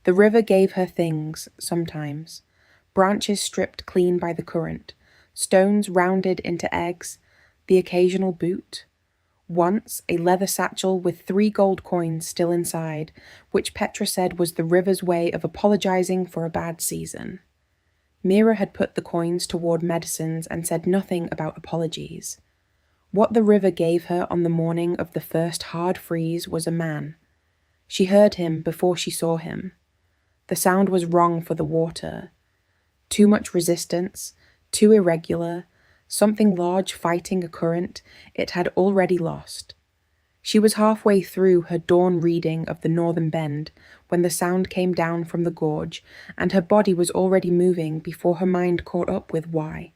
The river gave her things, sometimes. Branches stripped clean by the current, stones rounded into eggs, the occasional boot. Once, a leather satchel with 3 gold coins still inside, which Petra said was the river's way of apologizing for a bad season. Mira had put the coins toward medicines and said nothing about apologies. What the river gave her on the morning of the first hard freeze was a man. She heard him before she saw him. The sound was wrong for the water. Too much resistance, too irregular, something large fighting a current it had already lost. She was halfway through her dawn reading of the northern bend when the sound came down from the gorge, and her body was already moving before her mind caught up with why.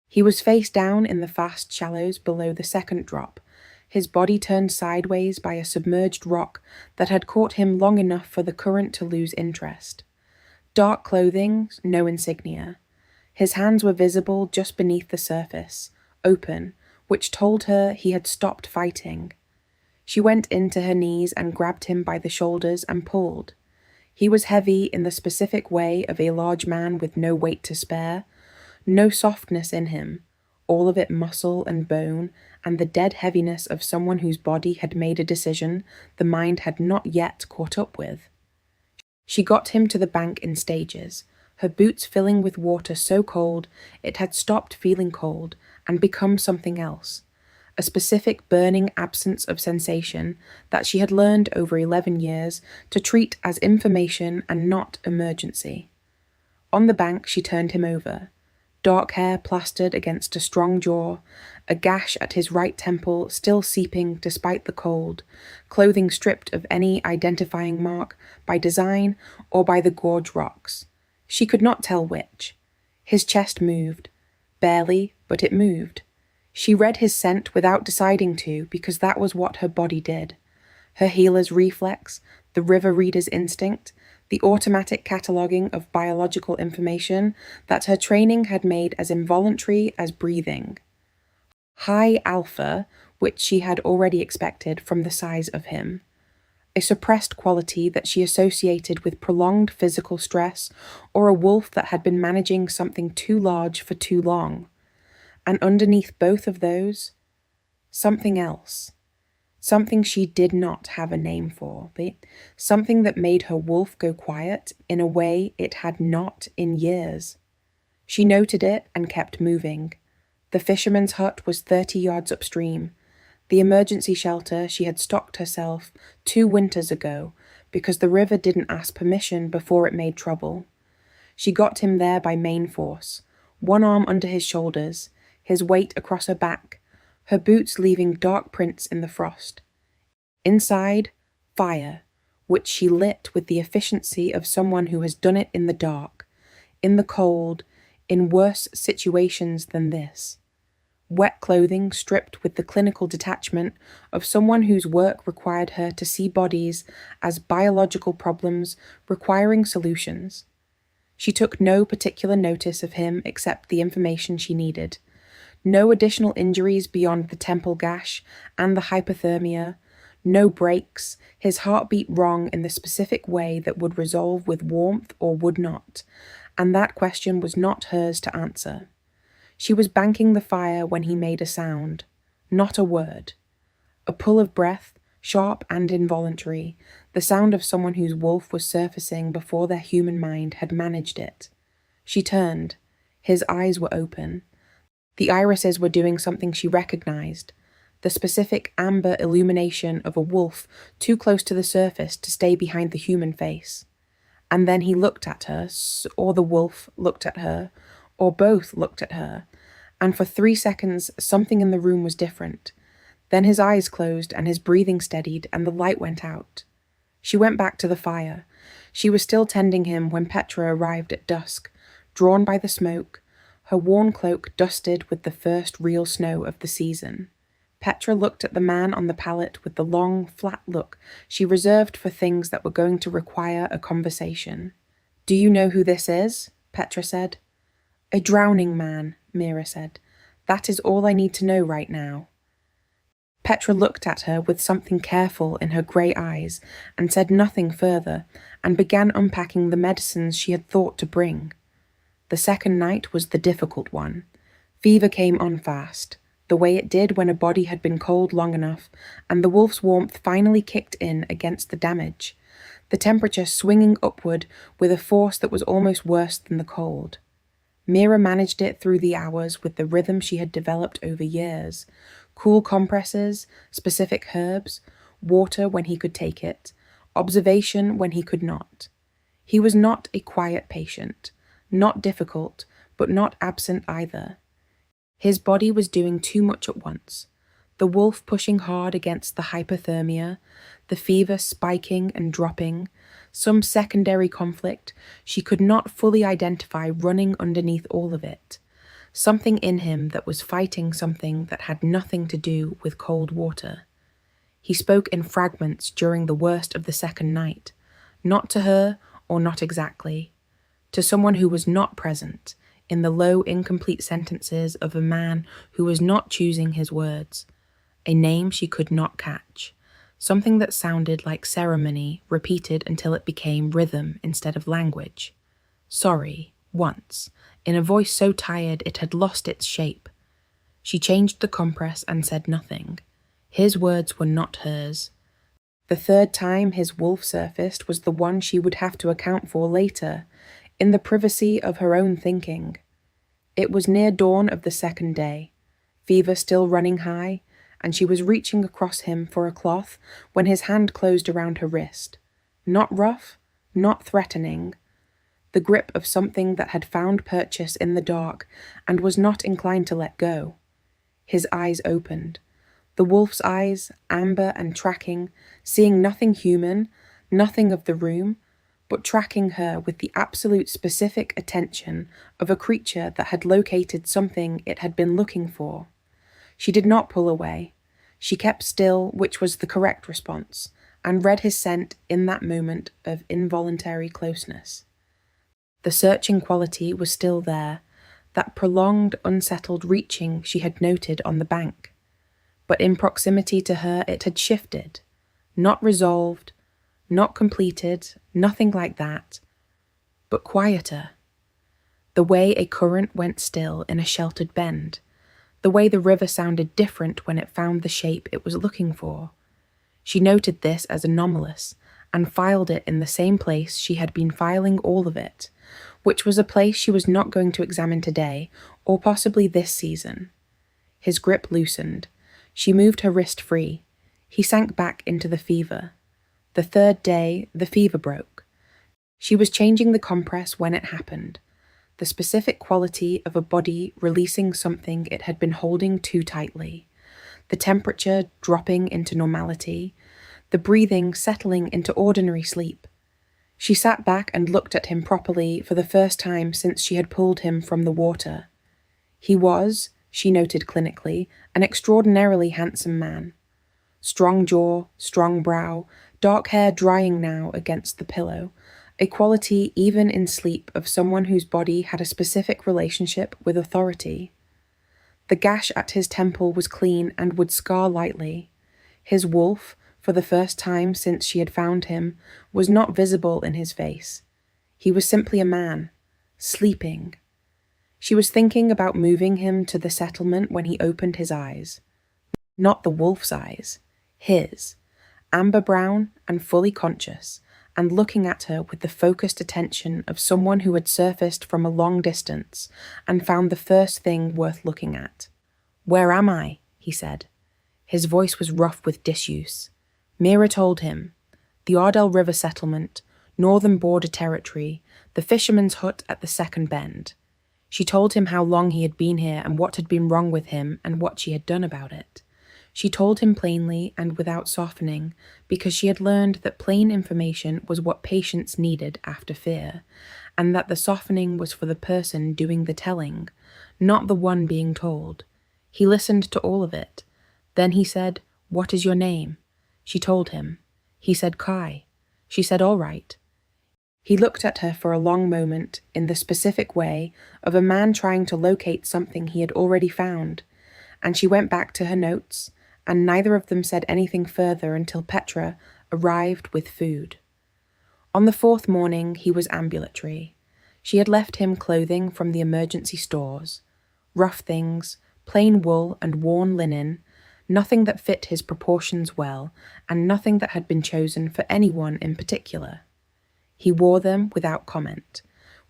He was face down in the fast shallows below the second drop, his body turned sideways by a submerged rock that had caught him long enough for the current to lose interest. Dark clothing, no insignia. His hands were visible just beneath the surface, open, which told her he had stopped fighting. She went into her knees and grabbed him by the shoulders and pulled. He was heavy in the specific way of a large man with no weight to spare, no softness in him, all of it muscle and bone, and the dead heaviness of someone whose body had made a decision the mind had not yet caught up with. She got him to the bank in stages, her boots filling with water so cold it had stopped feeling cold and become something else, a specific burning absence of sensation that she had learned over 11 years to treat as information and not emergency. On the bank she turned him over, dark hair plastered against a strong jaw, a gash at his right temple still seeping despite the cold, clothing stripped of any identifying mark by design or by the gorge rocks. She could not tell which. His chest moved. Barely, but it moved. She read his scent without deciding to because that was what her body did. Her healer's reflex, the river reader's instinct, the automatic cataloguing of biological information that her training had made as involuntary as breathing. High alpha, which she had already expected from the size of him. A suppressed quality that she associated with prolonged physical stress or a wolf that had been managing something too large for too long. And underneath both of those, something else. Something she did not have a name for, but something that made her wolf go quiet in a way it had not in years. She noted it and kept moving. The fisherman's hut was 30 yards upstream. The emergency shelter she had stocked herself 2 winters ago because the river didn't ask permission before it made trouble. She got him there by main force, one arm under his shoulders, his weight across her back, her boots leaving dark prints in the frost. Inside, fire, which she lit with the efficiency of someone who has done it in the dark, in the cold, in worse situations than this. Wet clothing stripped with the clinical detachment of someone whose work required her to see bodies as biological problems requiring solutions. She took no particular notice of him except the information she needed. No additional injuries beyond the temple gash and the hypothermia, no breaks, his heartbeat wrong in the specific way that would resolve with warmth or would not, and that question was not hers to answer. She was banking the fire when he made a sound, not a word. A pull of breath, sharp and involuntary, the sound of someone whose wolf was surfacing before their human mind had managed it. She turned. His eyes were open. The irises were doing something she recognized, the specific amber illumination of a wolf too close to the surface to stay behind the human face. And then he looked at her, or the wolf looked at her, or both looked at her, and for 3 seconds something in the room was different. Then his eyes closed and his breathing steadied and the light went out. She went back to the fire. She was still tending him when Petra arrived at dusk, drawn by the smoke, her worn cloak dusted with the first real snow of the season. Petra looked at the man on the pallet with the long, flat look she reserved for things that were going to require a conversation. "Do you know who this is?" Petra said. "A drowning man," Mira said. "That is all I need to know right now." Petra looked at her with something careful in her grey eyes and said nothing further, and began unpacking the medicines she had thought to bring. The second night was the difficult one. Fever came on fast, the way it did when a body had been cold long enough, and the wolf's warmth finally kicked in against the damage, the temperature swinging upward with a force that was almost worse than the cold. Mira managed it through the hours with the rhythm she had developed over years. Cool compresses, specific herbs, water when he could take it, observation when he could not. He was not a quiet patient, not difficult, but not absent either. His body was doing too much at once. The wolf pushing hard against the hypothermia, the fever spiking and dropping, some secondary conflict she could not fully identify running underneath all of it. Something in him that was fighting something that had nothing to do with cold water. He spoke in fragments during the worst of the second night, not to her or not exactly, to someone who was not present, in the low, incomplete sentences of a man who was not choosing his words, a name she could not catch, something that sounded like ceremony repeated until it became rhythm instead of language. Sorry, once, in a voice so tired it had lost its shape. She changed the compress and said nothing. His words were not hers. The third time his wolf surfaced was the one she would have to account for later, in the privacy of her own thinking. It was near dawn of the second day, fever still running high, and she was reaching across him for a cloth when his hand closed around her wrist. Not rough, not threatening. The grip of something that had found purchase in the dark and was not inclined to let go. His eyes opened. The wolf's eyes, amber and tracking, seeing nothing human, nothing of the room, but tracking her with the absolute specific attention of a creature that had located something it had been looking for. She did not pull away. She kept still, which was the correct response, and read his scent in that moment of involuntary closeness. The searching quality was still there, that prolonged, unsettled reaching she had noted on the bank. But in proximity to her it had shifted, not resolved, not completed, nothing like that, but quieter. The way a current went still in a sheltered bend, the way the river sounded different when it found the shape it was looking for. She noted this as anomalous and filed it in the same place she had been filing all of it, which was a place she was not going to examine today or possibly this season. His grip loosened. She moved her wrist free. He sank back into the fever. The third day, the fever broke. She was changing the compress when it happened. The specific quality of a body releasing something it had been holding too tightly. The temperature dropping into normality. The breathing settling into ordinary sleep. She sat back and looked at him properly for the first time since she had pulled him from the water. He was, she noted clinically, an extraordinarily handsome man. Strong jaw, strong brow, dark hair drying now against the pillow, a quality even in sleep of someone whose body had a specific relationship with authority. The gash at his temple was clean and would scar lightly. His wolf, for the first time since she had found him, was not visible in his face. He was simply a man, sleeping. She was thinking about moving him to the settlement when he opened his eyes. Not the wolf's eyes, his, amber brown and fully conscious, and looking at her with the focused attention of someone who had surfaced from a long distance and found the first thing worth looking at. "Where am I?" he said. His voice was rough with disuse. Mira told him. The Ardell River settlement, northern border territory, the fisherman's hut at the second bend. She told him how long he had been here and what had been wrong with him and what she had done about it. She told him plainly and without softening, because she had learned that plain information was what patience needed after fear, and that the softening was for the person doing the telling, not the one being told. He listened to all of it. Then he said, "What is your name?" She told him. He said, "Kai." She said, "All right." He looked at her for a long moment in the specific way of a man trying to locate something he had already found, and she went back to her notes and neither of them said anything further until Petra arrived with food. On the fourth morning, he was ambulatory. She had left him clothing from the emergency stores, rough things, plain wool and worn linen, nothing that fit his proportions well, and nothing that had been chosen for anyone in particular. He wore them without comment,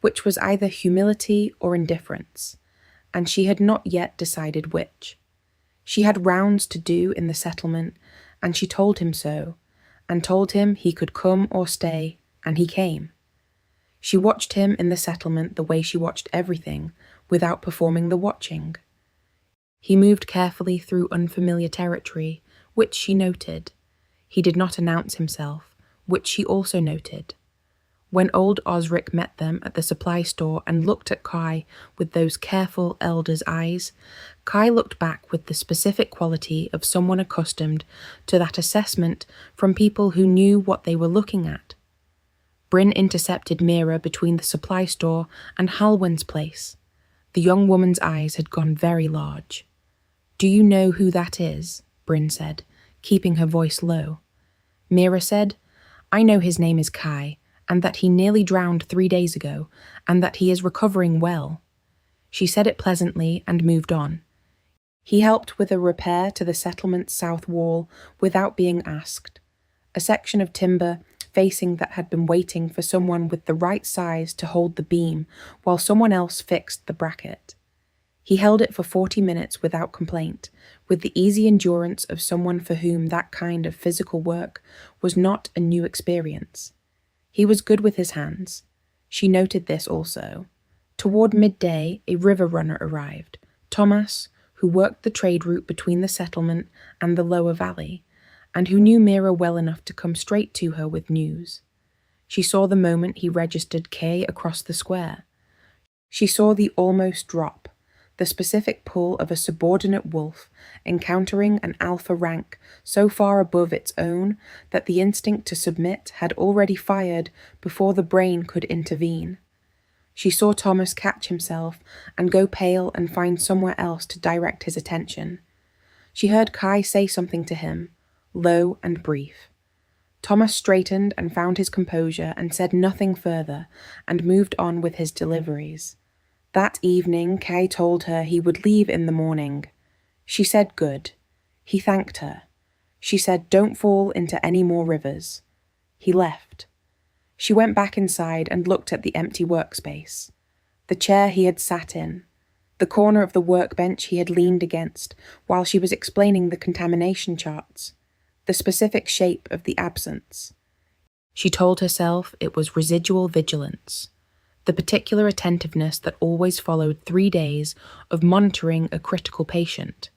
which was either humility or indifference, and she had not yet decided which. She had rounds to do in the settlement, and she told him so, and told him he could come or stay, and he came. She watched him in the settlement the way she watched everything, without performing the watching. He moved carefully through unfamiliar territory, which she noted. He did not announce himself, which she also noted. When old Osric met them at the supply store and looked at Kai with those careful elder's eyes, Kai looked back with the specific quality of someone accustomed to that assessment from people who knew what they were looking at. Bryn intercepted Mira between the supply store and Halwyn's place. The young woman's eyes had gone very large. "Do you know who that is?" Bryn said, keeping her voice low. Mira said, "I know his name is Kai, and that he nearly drowned 3 days ago, and that he is recovering well." She said it pleasantly and moved on. He helped with a repair to the settlement's south wall without being asked. A section of timber facing that had been waiting for someone with the right size to hold the beam while someone else fixed the bracket. He held it for 40 minutes without complaint, with the easy endurance of someone for whom that kind of physical work was not a new experience. He was good with his hands. She noted this also. Toward midday, a river runner arrived, Thomas, who worked the trade route between the settlement and the lower valley, and who knew Mira well enough to come straight to her with news. She saw the moment he registered Kay across the square. She saw the almost drop, the specific pull of a subordinate wolf encountering an alpha rank so far above its own that the instinct to submit had already fired before the brain could intervene. She saw Thomas catch himself and go pale and find somewhere else to direct his attention. She heard Kai say something to him, low and brief. Thomas straightened and found his composure and said nothing further and moved on with his deliveries. That evening, Kay told her he would leave in the morning. She said good. He thanked her. She said don't fall into any more rivers. He left. She went back inside and looked at the empty workspace. The chair he had sat in. The corner of the workbench he had leaned against while she was explaining the contamination charts. The specific shape of the absence. She told herself it was residual vigilance. The particular attentiveness that always followed 3 days of monitoring a critical patient.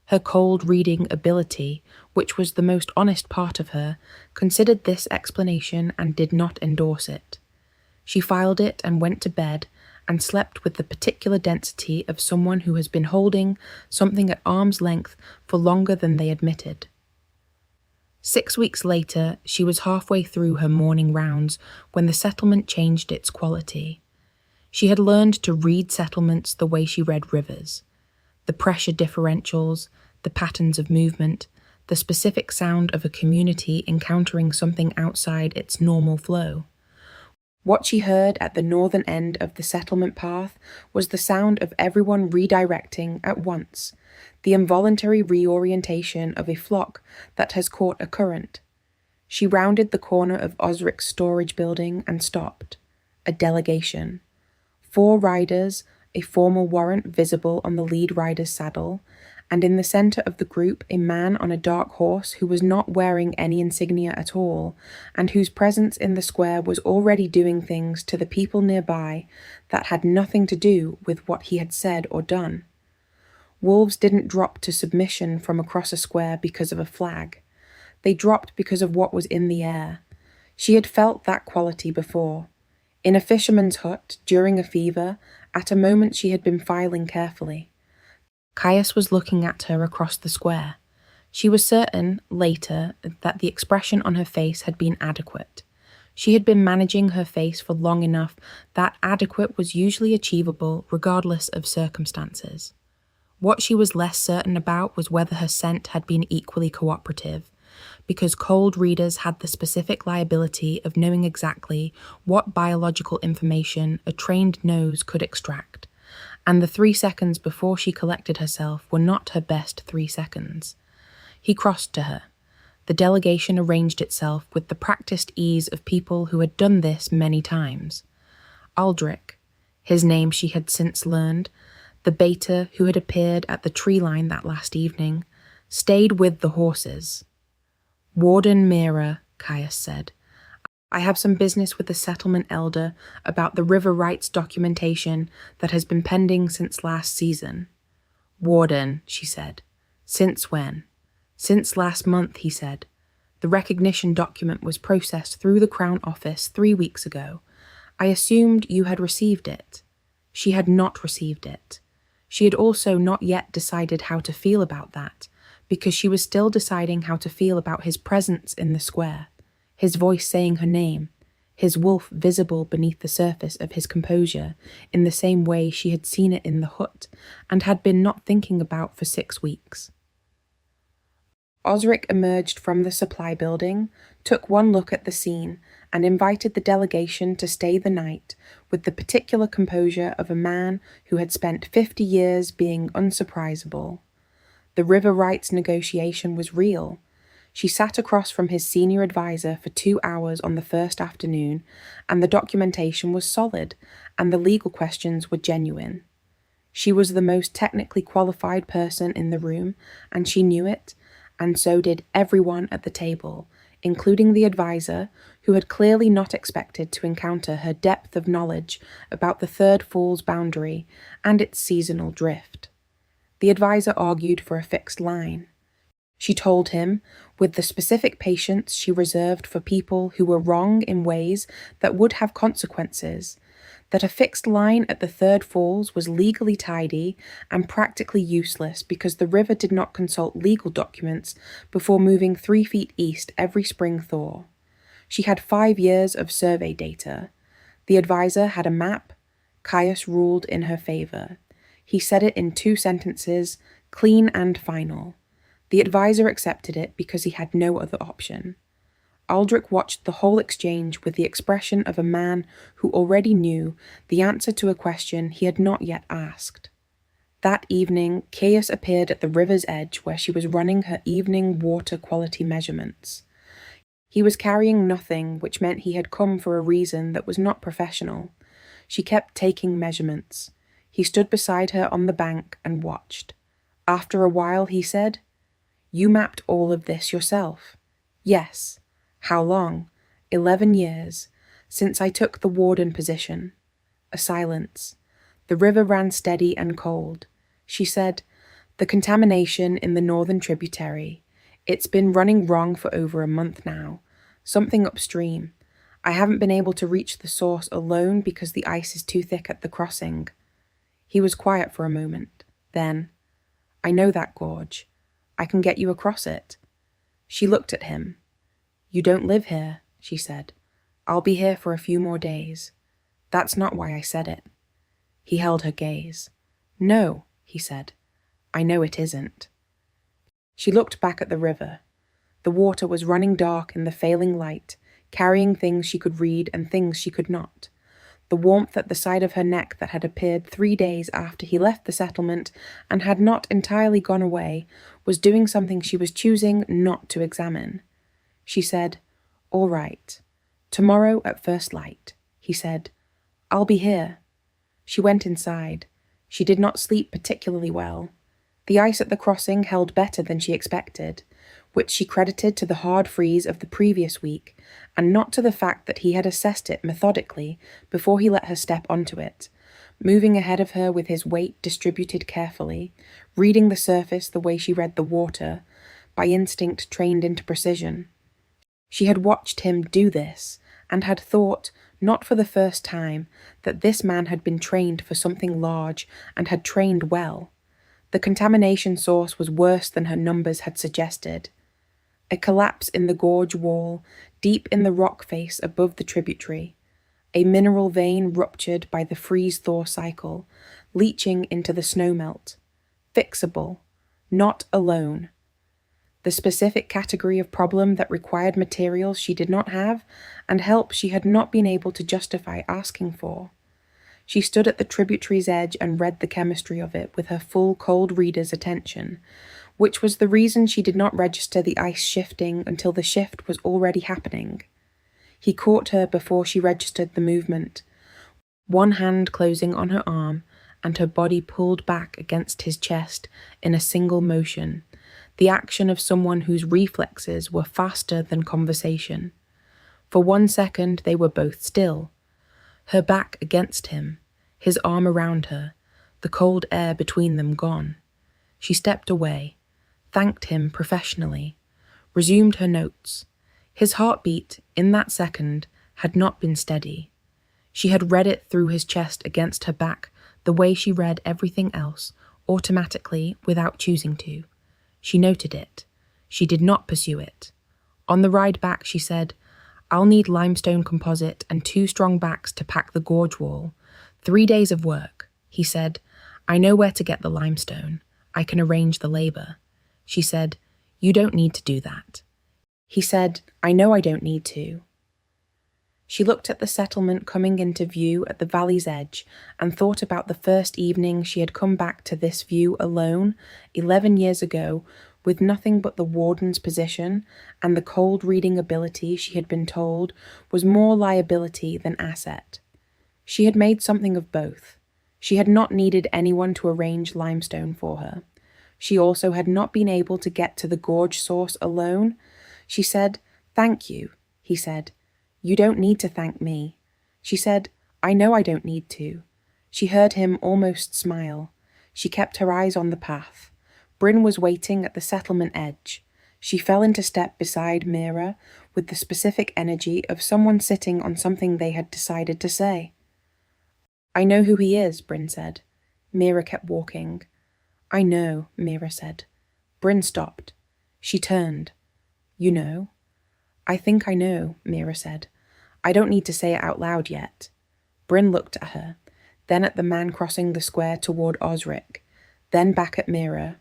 Her cold reading ability, which was the most honest part of her, considered this explanation and did not endorse it. She filed it and went to bed and slept with the particular density of someone who has been holding something at arm's length for longer than they admitted. 6 weeks later, she was halfway through her morning rounds when the settlement changed its quality. She had learned to read settlements the way she read rivers. The pressure differentials, the patterns of movement, the specific sound of a community encountering something outside its normal flow. What she heard at the northern end of the settlement path was the sound of everyone redirecting at once, the involuntary reorientation of a flock that has caught a current. She rounded the corner of Osric's storage building and stopped. A delegation. 4 riders, a formal warrant visible on the lead rider's saddle, and in the centre of the group a man on a dark horse who was not wearing any insignia at all, and whose presence in the square was already doing things to the people nearby that had nothing to do with what he had said or done. Wolves didn't drop to submission from across a square because of a flag. They dropped because of what was in the air. She had felt that quality before. In a fisherman's hut, during a fever, at a moment she had been filing carefully. Caius was looking at her across the square. She was certain, later, that the expression on her face had been adequate. She had been managing her face for long enough that adequate was usually achievable regardless of circumstances. What she was less certain about was whether her scent had been equally cooperative, because cold readers had the specific liability of knowing exactly what biological information a trained nose could extract, and the 3 seconds before she collected herself were not her best 3 seconds. He crossed to her. The delegation arranged itself with the practiced ease of people who had done this many times. Aldrich, his name she had since learned, the beta who had appeared at the tree line that last evening, stayed with the horses. Warden Mira, Caius said, I have some business with the settlement elder about the river rights documentation that has been pending since last season. Warden, she said. Since when? Since last month, he said. The recognition document was processed through the Crown Office 3 weeks ago. I assumed you had received it. She had not received it. She had also not yet decided how to feel about that, because she was still deciding how to feel about his presence in the square, his voice saying her name, his wolf visible beneath the surface of his composure in the same way she had seen it in the hut and had been not thinking about for 6 weeks. Osric emerged from the supply building, took one look at the scene, and invited the delegation to stay the night with the particular composure of a man who had spent 50 years being unsurprisable. The river rights negotiation was real. She sat across from his senior advisor for 2 hours on the first afternoon, and the documentation was solid, and the legal questions were genuine. She was the most technically qualified person in the room, and she knew it, and so did everyone at the table, including the advisor, who had clearly not expected to encounter her depth of knowledge about the Third Fall's boundary and its seasonal drift. The advisor argued for a fixed line. She told him, with the specific patience she reserved for people who were wrong in ways that would have consequences, that a fixed line at the Third Falls was legally tidy and practically useless because the river did not consult legal documents before moving 3 feet east every spring thaw. She had 5 years of survey data. The advisor had a map. Caius ruled in her favor. He said it in 2 sentences, clean and final. The advisor accepted it because he had no other option. Aldrich watched the whole exchange with the expression of a man who already knew the answer to a question he had not yet asked. That evening, Caius appeared at the river's edge where she was running her evening water quality measurements. He was carrying nothing, which meant he had come for a reason that was not professional. She kept taking measurements. He stood beside her on the bank and watched. After a while, he said, You mapped all of this yourself? Yes. How long? 11 years, since I took the warden position. A silence. The river ran steady and cold. She said, The contamination in the northern tributary. It's been running wrong for over a month now. Something upstream. I haven't been able to reach the source alone because the ice is too thick at the crossing. He was quiet for a moment. Then, I know that gorge. I can get you across it. She looked at him. You don't live here, she said. I'll be here for a few more days. That's not why I said it. He held her gaze. No, he said. I know it isn't. She looked back at the river. The water was running dark in the failing light, carrying things she could read and things she could not. The warmth at the side of her neck that had appeared 3 days after he left the settlement and had not entirely gone away was doing something she was choosing not to examine. She said, All right. Tomorrow at first light. He said, I'll be here. She went inside. She did not sleep particularly well. The ice at the crossing held better than she expected, which she credited to the hard freeze of the previous week, and not to the fact that he had assessed it methodically before he let her step onto it, moving ahead of her with his weight distributed carefully, reading the surface the way she read the water, by instinct trained into precision. She had watched him do this, and had thought, not for the first time, that this man had been trained for something large and had trained well. The contamination source was worse than her numbers had suggested. A collapse in the gorge wall, deep in the rock face above the tributary. A mineral vein ruptured by the freeze-thaw cycle, leaching into the snowmelt. fixable, not alone. The specific category of problem that required materials she did not have and help she had not been able to justify asking for. She stood at the tributary's edge and read the chemistry of it with her full cold reader's attention, which was the reason she did not register the ice shifting until the shift was already happening. He caught her before she registered the movement, one hand closing on her arm and her body pulled back against his chest in a single motion, the action of someone whose reflexes were faster than conversation. For 1 second they were both still, her back against him, his arm around her, the cold air between them gone. She stepped away, thanked him professionally, resumed her notes. His heartbeat, in that second, had not been steady. She had read it through his chest against her back the way she read everything else, automatically, without choosing to. She noted it. She did not pursue it. On the ride back, she said, "I'll need limestone composite and 2 strong backs to pack the gorge wall. 3 days of work." He said, "I know where to get the limestone. I can arrange the labor." She said, "You don't need to do that." He said, "I know I don't need to." She looked at the settlement coming into view at the valley's edge and thought about the first evening she had come back to this view alone 11 years ago with nothing but the warden's position and the cold reading ability she had been told was more liability than asset. She had made something of both. She had not needed anyone to arrange limestone for her. She also had not been able to get to the gorge source alone. She said, "Thank you," he said. "You don't need to thank me." She said, "I know I don't need to." She heard him almost smile. She kept her eyes on the path. Bryn was waiting at the settlement edge. She fell into step beside Mira with the specific energy of someone sitting on something they had decided to say. "I know who he is," Bryn said. Mira kept walking. "I know," Mira said. Bryn stopped. She turned. "You know?" "I think I know," Mira said. "I don't need to say it out loud yet." Bryn looked at her, then at the man crossing the square toward Osric, then back at Mira.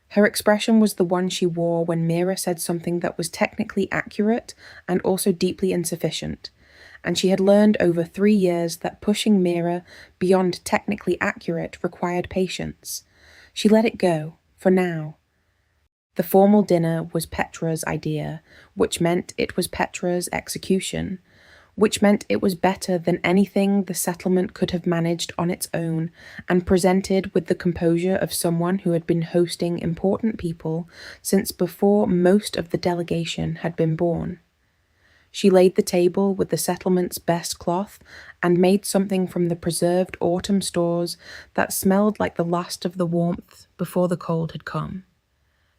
Her expression was the one she wore when Mira said something that was technically accurate and also deeply insufficient, and she had learned over 3 years that pushing Mira beyond technically accurate required patience. She let it go, for now. The formal dinner was Petra's idea, which meant it was Petra's execution, which meant it was better than anything the settlement could have managed on its own, and presented with the composure of someone who had been hosting important people since before most of the delegation had been born. She laid the table with the settlement's best cloth and made something from the preserved autumn stores that smelled like the last of the warmth before the cold had come.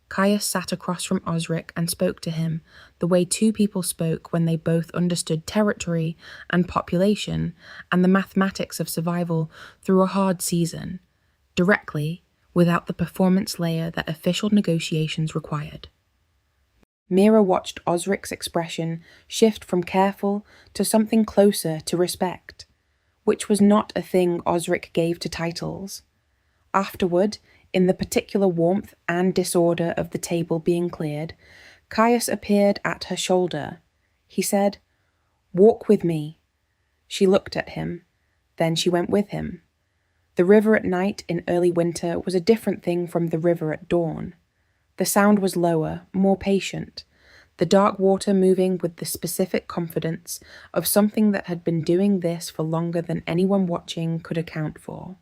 Caius sat across from Osric and spoke to him the way 2 people spoke when they both understood territory and population and the mathematics of survival through a hard season, directly, without the performance layer that official negotiations required. Mira watched Osric's expression shift from careful to something closer to respect, which was not a thing Osric gave to titles. Afterward, in the particular warmth and disorder of the table being cleared, Caius appeared at her shoulder. He said, "Walk with me." She looked at him. Then she went with him. The river at night in early winter was a different thing from the river at dawn. The sound was lower, more patient, the dark water moving with the specific confidence of something that had been doing this for longer than anyone watching could account for.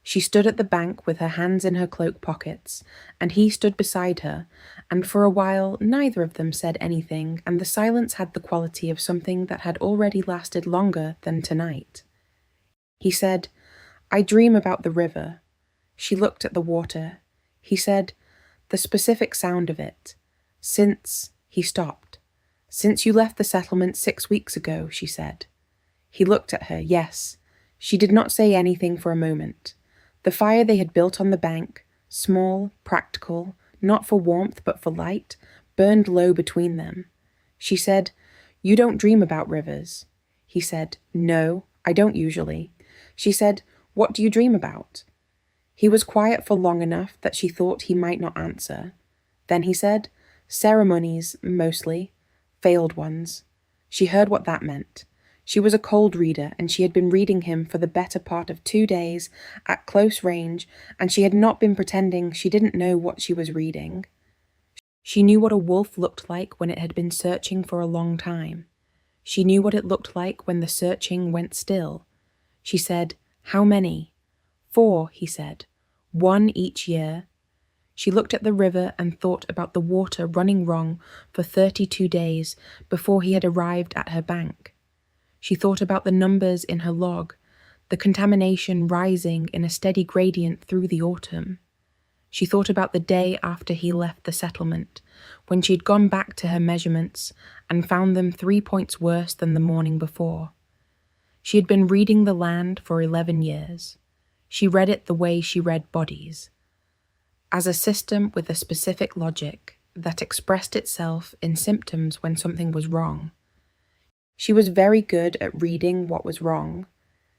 She stood at the bank with her hands in her cloak pockets, and he stood beside her, and for a while neither of them said anything, and the silence had the quality of something that had already lasted longer than tonight. He said, "I dream about the river." She looked at the water. He said, "The specific sound of it. Since," he stopped. "Since you left the settlement 6 weeks ago," she said. He looked at her, yes. She did not say anything for a moment. The fire they had built on the bank, small, practical, not for warmth but for light, burned low between them. She said, "You don't dream about rivers." He said, "No, I don't usually." She said, "What do you dream about?" He was quiet for long enough that she thought he might not answer. Then he said, "Ceremonies, mostly. Failed ones." She heard what that meant. She was a cold reader, and she had been reading him for the better part of 2 days at close range, and she had not been pretending she didn't know what she was reading. She knew what a wolf looked like when it had been searching for a long time. She knew what it looked like when the searching went still. She said, "How many?" "4," he said. "1 each year." She looked at the river and thought about the water running wrong for 32 days before he had arrived at her bank. She thought about the numbers in her log, the contamination rising in a steady gradient through the autumn. She thought about the day after he left the settlement, when she'd gone back to her measurements and found them 3 points worse than the morning before. She had been reading the land for 11 years. She read it the way she read bodies, as a system with a specific logic that expressed itself in symptoms when something was wrong. She was very good at reading what was wrong.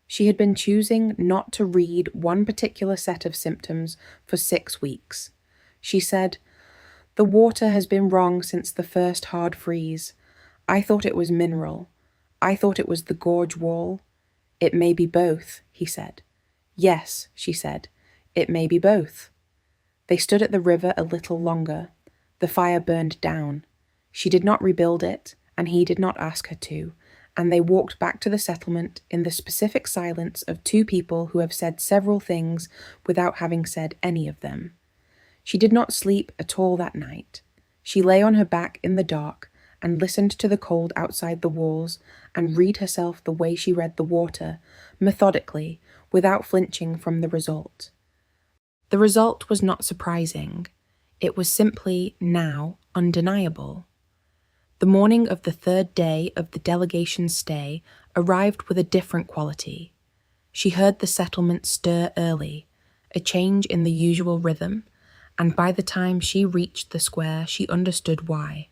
She had been choosing not to read one particular set of symptoms for 6 weeks. She said, "The water has been wrong since the first hard freeze. I thought it was mineral. I thought it was the gorge wall." "It may be both," he said. "Yes," she said, "it may be both." They stood at the river a little longer. The fire burned down. She did not rebuild it, and he did not ask her to, and they walked back to the settlement in the specific silence of 2 people who have said several things without having said any of them. She did not sleep at all that night. She lay on her back in the dark and listened to the cold outside the walls and read herself the way she read the water, methodically, without flinching from the result. The result was not surprising. It was simply, now, undeniable. The morning of the 3rd day of the delegation's stay arrived with a different quality. She heard the settlement stir early, a change in the usual rhythm, and by the time she reached the square she understood why.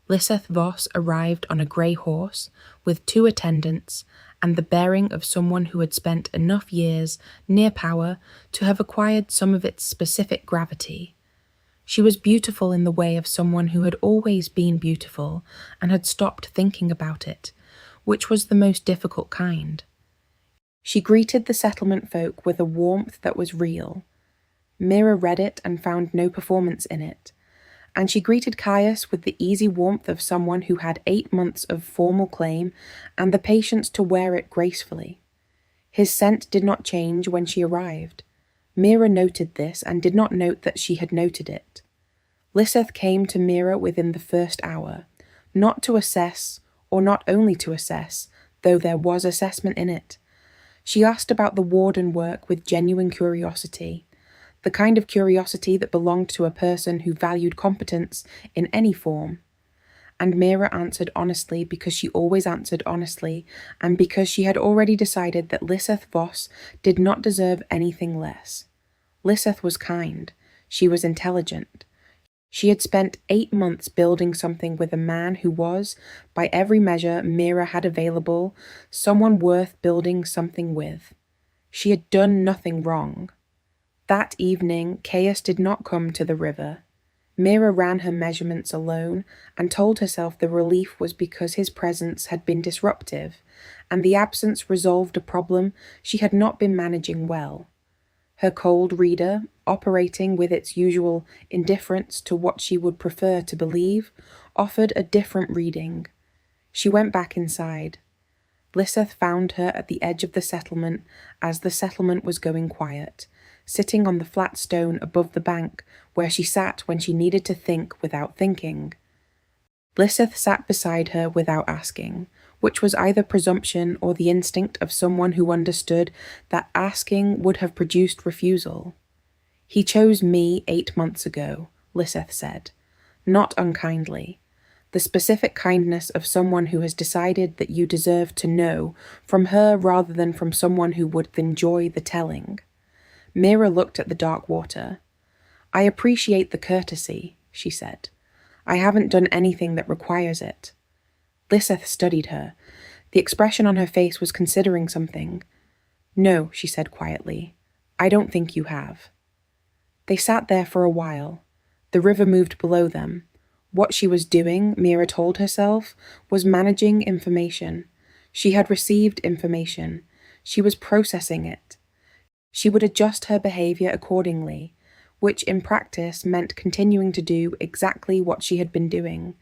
Lissith Voss arrived on a grey horse, with 2 attendants, and the bearing of someone who had spent enough years near power to have acquired some of its specific gravity. She was beautiful in the way of someone who had always been beautiful and had stopped thinking about it, which was the most difficult kind. She greeted the settlement folk with a warmth that was real. Mira read it and found no performance in it, and she greeted Caius with the easy warmth of someone who had 8 months of formal claim and the patience to wear it gracefully. His scent did not change when she arrived. Mira noted this and did not note that she had noted it. Lissith came to Mira within the first hour, not to assess, or not only to assess, though there was assessment in it. She asked about the warden work with genuine curiosity, the kind of curiosity that belonged to a person who valued competence in any form. And Mira answered honestly because she always answered honestly, and because she had already decided that Lissith Voss did not deserve anything less. Lissith was kind. She was intelligent. She had spent 8 months building something with a man who was, by every measure Mira had available, someone worth building something with. She had done nothing wrong. That evening, Caius did not come to the river. Mira ran her measurements alone and told herself the relief was because his presence had been disruptive, and the absence resolved a problem she had not been managing well. Her cold reader, operating with its usual indifference to what she would prefer to believe, offered a different reading. She went back inside. Lissith found her at the edge of the settlement as the settlement was going quiet, sitting on the flat stone above the bank where she sat when she needed to think without thinking. Lissith sat beside her without asking, which was either presumption or the instinct of someone who understood that asking would have produced refusal. "He chose me 8 months ago," Lissith said, not unkindly. The specific kindness of someone who has decided that you deserve to know from her rather than from someone who would enjoy the telling. Mira looked at the dark water. "I appreciate the courtesy," she said. "I haven't done anything that requires it." Lissith studied her. The expression on her face was considering something. "No," she said quietly. I don't think you have. They sat there for a while. The river moved below them. What she was doing, Mira told herself, was managing information. She had received information. She was processing it. She would adjust her behavior accordingly, which in practice meant continuing to do exactly what she had been doing,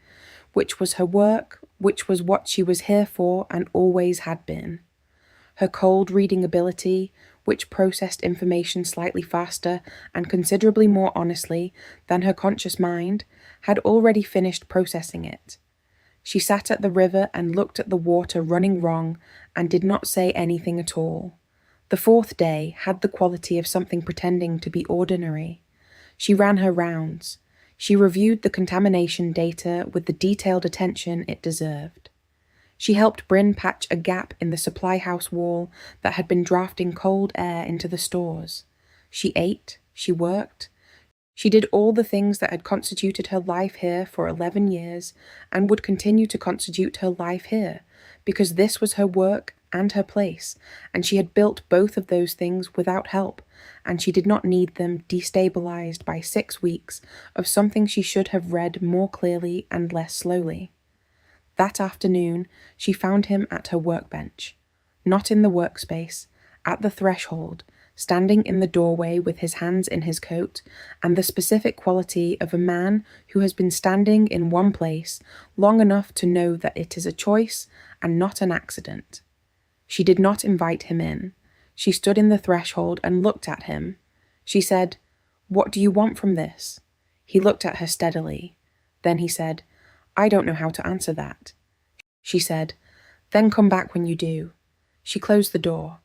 which was her work, which was what she was here for and always had been. Her cold reading ability, which processed information slightly faster and considerably more honestly than her conscious mind, had already finished processing it. She sat at the river and looked at the water running wrong and did not say anything at all. The fourth day had the quality of something pretending to be ordinary. She ran her rounds. She reviewed the contamination data with the detailed attention it deserved. She helped Bryn patch a gap in the supply house wall that had been drafting cold air into the stores. She ate, she worked. She did all the things that had constituted her life here for 11 years and would continue to constitute her life here, because this was her work and her place, and she had built both of those things without help, and she did not need them destabilized by 6 weeks of something she should have read more clearly and less slowly. That afternoon, she found him at her workbench, not in the workspace, at the threshold, standing in the doorway with his hands in his coat, and the specific quality of a man who has been standing in one place long enough to know that it is a choice and not an accident. She did not invite him in. She stood in the threshold and looked at him. She said, "What do you want from this?" He looked at her steadily. Then he said, "I don't know how to answer that." She said, "Then come back when you do." She closed the door.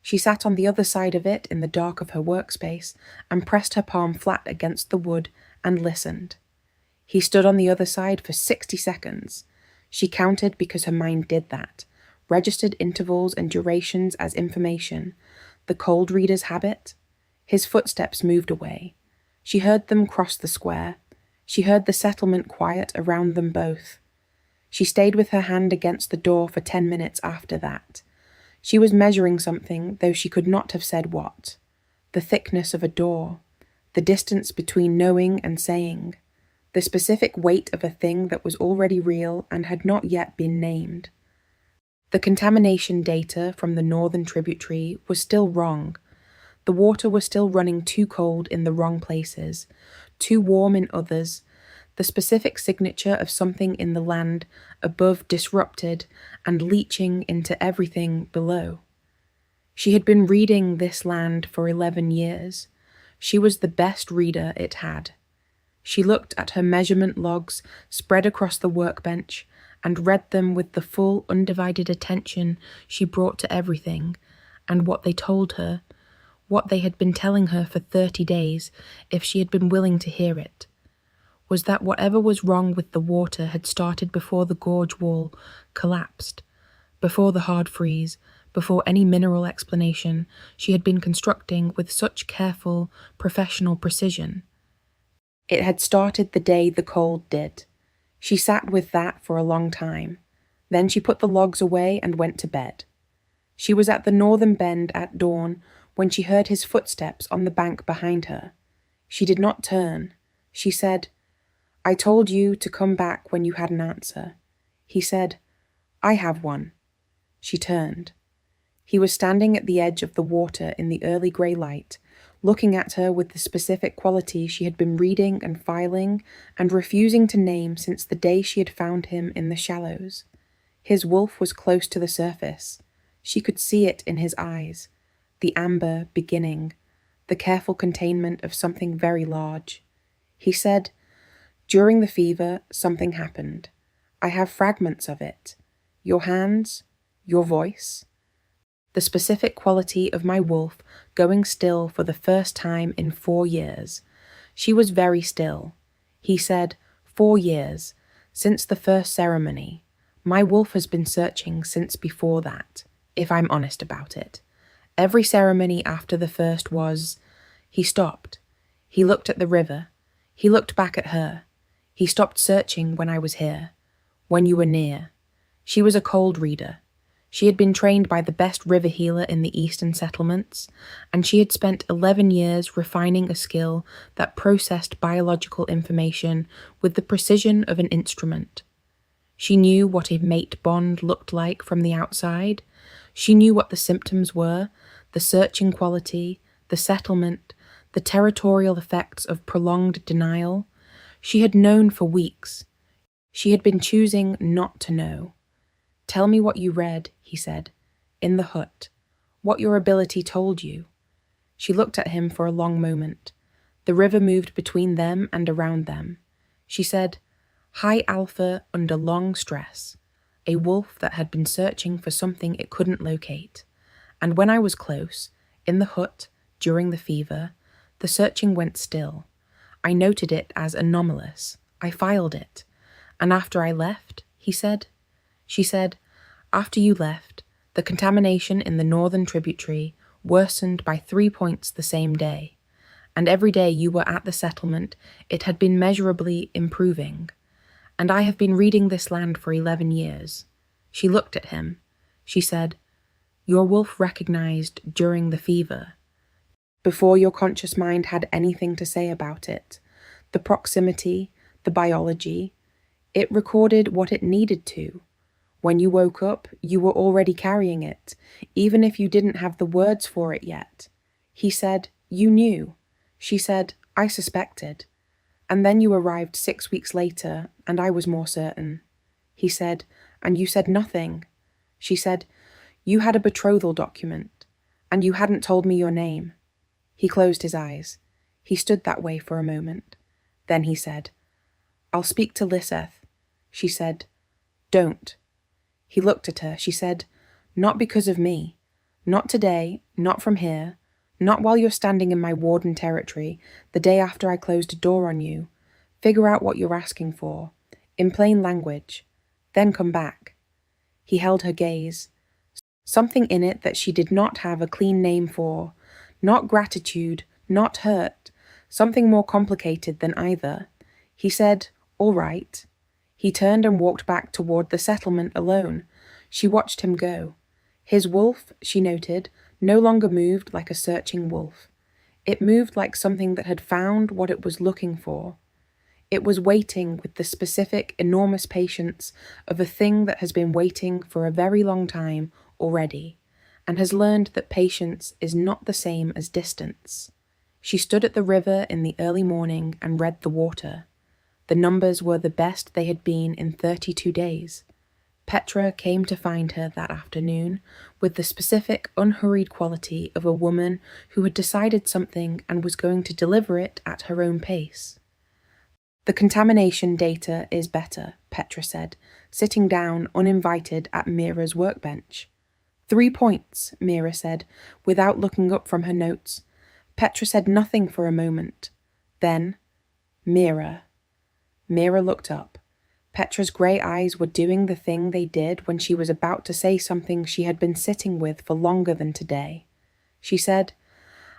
She sat on the other side of it in the dark of her workspace and pressed her palm flat against the wood and listened. He stood on the other side for 60 seconds. She counted because her mind did that, registered intervals and durations as information, the cold reader's habit. His footsteps moved away. She heard them cross the square. She heard the settlement quiet around them both. She stayed with her hand against the door for 10 minutes after that. She was measuring something, though she could not have said what. The thickness of a door, the distance between knowing and saying, the specific weight of a thing that was already real and had not yet been named. The contamination data from the northern tributary was still wrong. The water was still running too cold in the wrong places, too warm in others. The specific signature of something in the land above disrupted and leaching into everything below. She had been reading this land for 11 years. She was the best reader it had. She looked at her measurement logs spread across the workbench and read them with the full, undivided attention she brought to everything and what they told her, what they had been telling her for 30 days if she had been willing to hear it. Was that whatever was wrong with the water had started before the gorge wall collapsed, before the hard freeze, before any mineral explanation she had been constructing with such careful, professional precision. It had started the day the cold did. She sat with that for a long time. Then she put the logs away and went to bed. She was at the northern bend at dawn when she heard his footsteps on the bank behind her. She did not turn. She said, "I told you to come back when you had an answer." He said, "I have one." She turned. He was standing at the edge of the water in the early grey light, looking at her with the specific quality she had been reading and filing and refusing to name since the day she had found him in the shallows. His wolf was close to the surface. She could see it in his eyes, the amber beginning, the careful containment of something very large. He said, "During the fever, something happened. I have fragments of it. Your hands, your voice. The specific quality of my wolf going still for the first time in 4 years. She was very still." He said, 4 years, since the first ceremony. My wolf has been searching since before that, if I'm honest about it. Every ceremony after the first was... He stopped. He looked at the river. He looked back at her. He stopped searching when I was here, when you were near. She was a cold reader. She had been trained by the best river healer in the eastern settlements, and she had spent 11 years refining a skill that processed biological information with the precision of an instrument. She knew what a mate bond looked like from the outside. She knew what the symptoms were, the searching quality, the settlement, the territorial effects of prolonged denial. She had known for weeks. She had been choosing not to know. "Tell me what you read," he said, "in the hut, what your ability told you." She looked at him for a long moment. The river moved between them and around them. She said, "High alpha under long stress, a wolf that had been searching for something it couldn't locate. And when I was close, in the hut, during the fever, the searching went still. I noted it as anomalous. I filed it. And after I left," he said. She said, "After you left, the contamination in the northern tributary worsened by 3 points the same day. And every day you were at the settlement, it had been measurably improving. And I have been reading this land for 11 years. She looked at him. She said, "Your wolf recognized during the fever, before your conscious mind had anything to say about it, the proximity, the biology. It recorded what it needed to. When you woke up, you were already carrying it, even if you didn't have the words for it yet." He said, "You knew." She said, "I suspected. And then you arrived 6 weeks later, and I was more certain." He said, "And you said nothing." She said, "You had a betrothal document, and you hadn't told me your name." He closed his eyes. He stood that way for a moment. Then he said, "I'll speak to Lissith." She said, "Don't." He looked at her. She said, "Not because of me. Not today, not from here, not while you're standing in my warden territory, the day after I closed a door on you. Figure out what you're asking for, in plain language. Then come back." He held her gaze. Something in it that she did not have a clean name for. Not gratitude, not hurt. Something more complicated than either. He said, "All right." He turned and walked back toward the settlement alone. She watched him go. His wolf, she noted, no longer moved like a searching wolf. It moved like something that had found what it was looking for. It was waiting with the specific, enormous patience of a thing that has been waiting for a very long time already, and has learned that patience is not the same as distance. She stood at the river in the early morning and read the water. The numbers were the best they had been in 32 days. Petra came to find her that afternoon with the specific, unhurried quality of a woman who had decided something and was going to deliver it at her own pace. "The contamination data is better," Petra said, sitting down uninvited at Mira's workbench. 3 points, Mira said, without looking up from her notes. Petra said nothing for a moment. Then, "Mira." Mira looked up. Petra's grey eyes were doing the thing they did when she was about to say something she had been sitting with for longer than today. She said,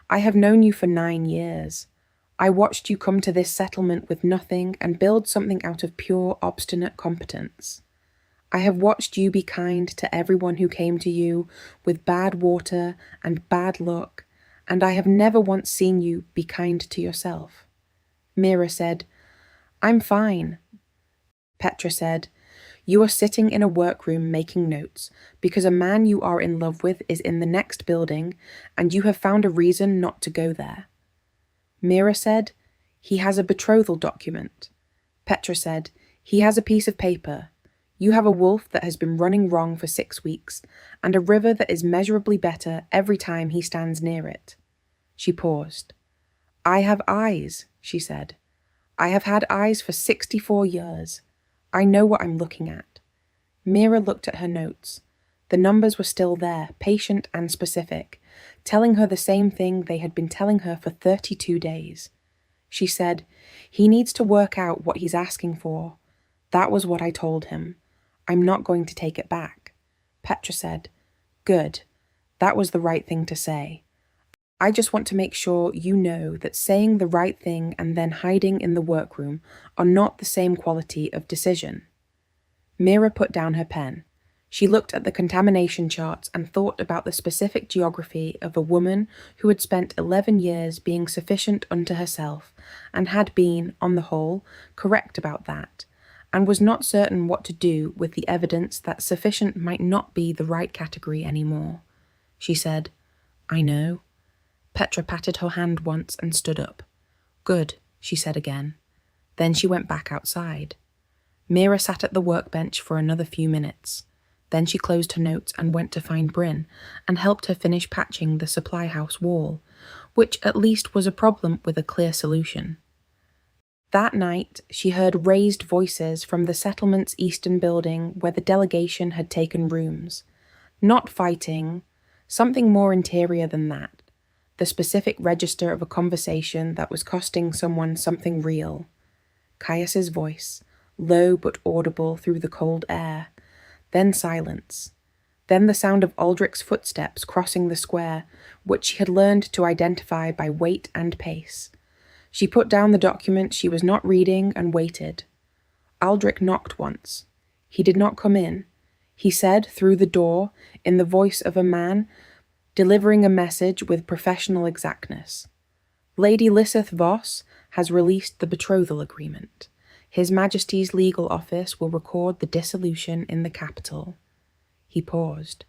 "I have known you for 9 years. I watched you come to this settlement with nothing and build something out of pure, obstinate competence. I have watched you be kind to everyone who came to you with bad water and bad luck, and I have never once seen you be kind to yourself." Mira said, "I'm fine." Petra said, "You are sitting in a workroom making notes because a man you are in love with is in the next building and you have found a reason not to go there." Mira said, "He has a betrothal document." Petra said, "He has a piece of paper. You have a wolf that has been running wrong for 6 weeks and a river that is measurably better every time he stands near it." She paused. "I have eyes," she said. "I have had eyes for 64 years. I know what I'm looking at." Mira looked at her notes. The numbers were still there, patient and specific, telling her the same thing they had been telling her for 32 days. She said, "He needs to work out what he's asking for. That was what I told him. I'm not going to take it back." Petra said, "Good. That was the right thing to say. I just want to make sure you know that saying the right thing and then hiding in the workroom are not the same quality of decision." Mira put down her pen. She looked at the contamination charts and thought about the specific geography of a woman who had spent 11 years being sufficient unto herself and had been, on the whole, correct about that, and was not certain what to do with the evidence that sufficient might not be the right category anymore. She said, "I know." Petra patted her hand once and stood up. "Good," she said again. Then she went back outside. Mira sat at the workbench for another few minutes. Then she closed her notes and went to find Bryn and helped her finish patching the supply house wall, which at least was a problem with a clear solution. That night, she heard raised voices from the settlement's eastern building where the delegation had taken rooms. Not fighting, something more interior than that. The specific register of a conversation that was costing someone something real. Caius's voice, low but audible through the cold air. Then silence. Then the sound of Aldrich's footsteps crossing the square, which she had learned to identify by weight and pace. She put down the document she was not reading and waited. Aldrich knocked once. He did not come in. He said through the door, in the voice of a man, delivering a message with professional exactness. "Lady Lissith Voss has released the betrothal agreement. His Majesty's legal office will record the dissolution in the capital." He paused.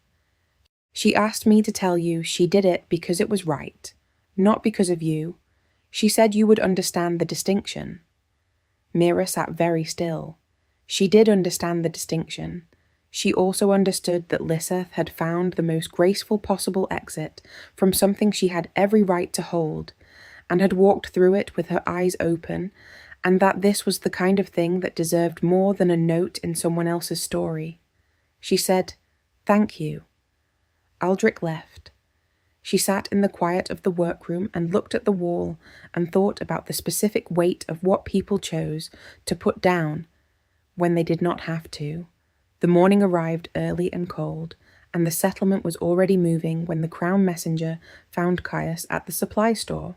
"She asked me to tell you she did it because it was right, not because of you. She said you would understand the distinction." Mira sat very still. She did understand the distinction. She also understood that Lissith had found the most graceful possible exit from something she had every right to hold, and had walked through it with her eyes open, and that this was the kind of thing that deserved more than a note in someone else's story. She said, "Thank you." Aldrich left. She sat in the quiet of the workroom and looked at the wall and thought about the specific weight of what people chose to put down when they did not have to. The morning arrived early and cold, and the settlement was already moving when the Crown Messenger found Caius at the supply store.